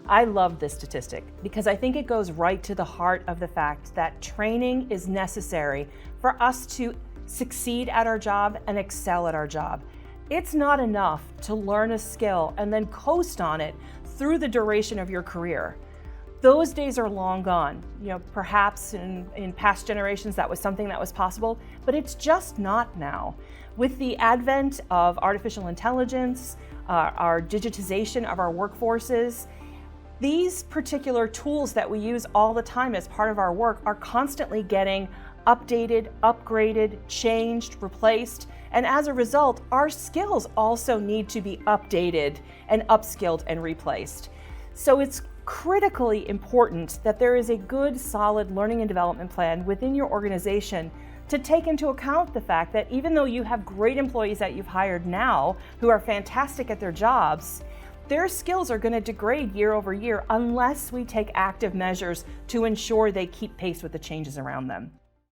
I love this statistic because I think it goes right to the heart of the fact that training is necessary for us to succeed at our job and excel at our job. It's not enough to learn a skill and then coast on it through the duration of your career. Those days are long gone. Perhaps in past generations that was something that was possible, but it's just not now. With the advent of artificial intelligence, our digitization of our workforces, these particular tools that we use all the time as part of our work are constantly getting updated, upgraded, changed, replaced, and as a result, our skills also need to be updated and upskilled and replaced. So it's critically important that there is a good, solid learning and development plan within your organization to take into account the fact that even though you have great employees that you've hired now who are fantastic at their jobs, their skills are going to degrade year over year unless we take active measures to ensure they keep pace with the changes around them.